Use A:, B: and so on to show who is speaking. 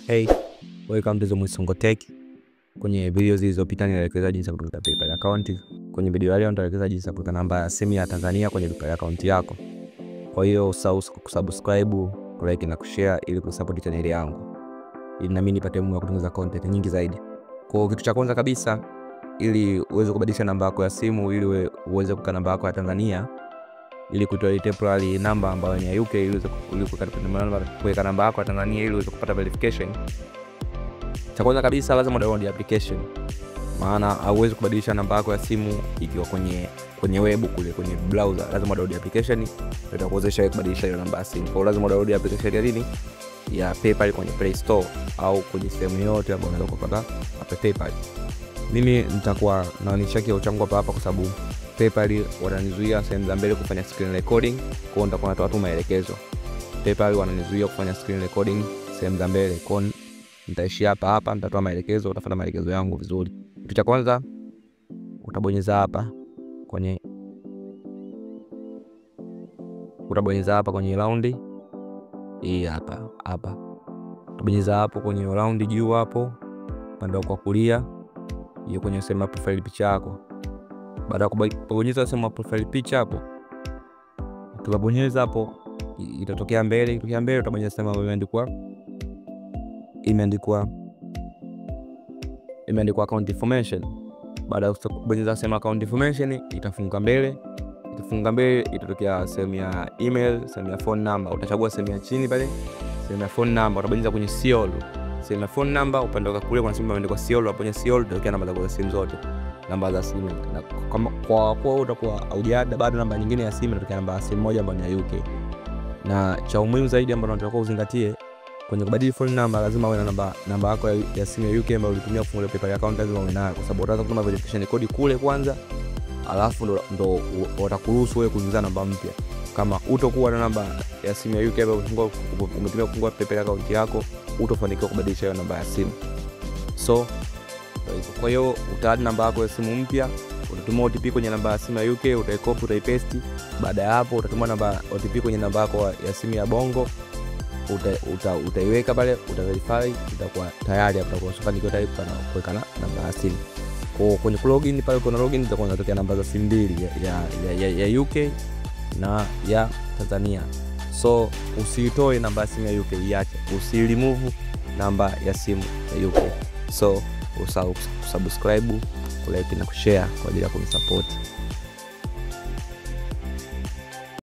A: Hey, welcome to Mwisongo Tech. Kwenye video zilizopita nilielekeza jinsi ya kutengeneza PayPal account. Kwenye video leo nitaelekeza jinsi ya kuweka namba ya simu ya Tanzania kwenye PayPal account yako. Kwa hiyo usahau kusubscribe, like na kushare ili kusupport channel yangu. Ili na mimi nipate muda wa kutengeneza content nyingi zaidi. Kwa kitu cha kwanza kabisa, ili uweze kubadilisha namba yako ya simu ili uweze kuweka namba yako ya Tanzania, ili kutoa temporary number ambayo ni ya UK, ili uweze kuweka namba yako ya Tanzania ili uweze kupata verification. Cha kwanza kabisa lazima download application. Maana hauwezi kubadilisha namba yako ya simu ikiwa kwenye web kule kwenye browser. Lazima download application itakuwezesha kubadilisha hiyo namba ya simu. Kwa hiyo lazima download application ya nini? Ya PayPal kwenye Play Store au kwenye sehemu yote ambayo unaweza kupata PayPal. Mimi nitakuwa naonyesha kioo changu hapa kwa sababu PayPal wananizuia sehemu za mbele kufanya screen recording. Kwa hiyo nitakuwa natoa tu maelekezo. PayPal wananizuia kufanya screen recording sehemu za mbele. Kwa hiyo nitaishia hapa, nitatoa maelekezo, utafuata maelekezo yangu vizuri. Kitu cha kwanza utabonyeza hapa kwenye round hii hapa. Utabonyeza hapo kwenye round juu hapo upande wa kulia hiyo kwenye sema profile picha yako. Baada ya kubonyeza sema profile picha hapo, utabonyeza hapo itatokea mbele, utabonyeza sema imeandikwa account information. Baada ya kubonyeza sema account information itafunga mbele, itatokea sehemu ya email, sehemu ya phone number. Utachagua sehemu ya chini pale, sehemu ya phone number, utabonyeza kwenye seal. Sehemu ya phone number upande wa kulia kuna sehemu imeandikwa seal, unabonyeza seal, itatokea namba za simu zote, namba za simu. Na kama kwa utakuwa haujaada bado namba nyingine ya simu, itatokea namba ya simu moja ambayo ni ya UK. Na cha umuhimu zaidi ambacho unataka uzingatie kwenye kubadili phone number, lazima uwe na namba yako ya simu ya UK ambayo ulitumia kufungulia PayPal account, lazima uwe nayo, kwa sababu utaanza kutuma verification code kule kwanza, alafu ndo watakuruhusu wewe kuingiza namba mpya. Kama utakuwa na namba ya simu ya UK ambayo umetumia kufungua PayPal account yako, utafanikiwa kubadilisha hiyo namba ya simu. So kwa hiyo utaadi namba yako ya simu mpya, utatuma OTP kwenye namba ya simu ya UK, utaikopi, utaipaste. Baada ya hapo utatuma namba OTP kwenye namba yako ya simu ya Bongo, utaiweka pale, utaverify, itakuwa tayari hapo utakuwa umefanikiwa tayari kuweka namba ya simu. Kwa kwenye login pale kuna login itakuwa inatokea namba za simu mbili ya UK na ya Tanzania. So usitoe namba ya simu ya UK yake, usirimove namba ya simu ya UK. So usahau kusubscribe, kulike na kushare kwa ajili ya kunisupport.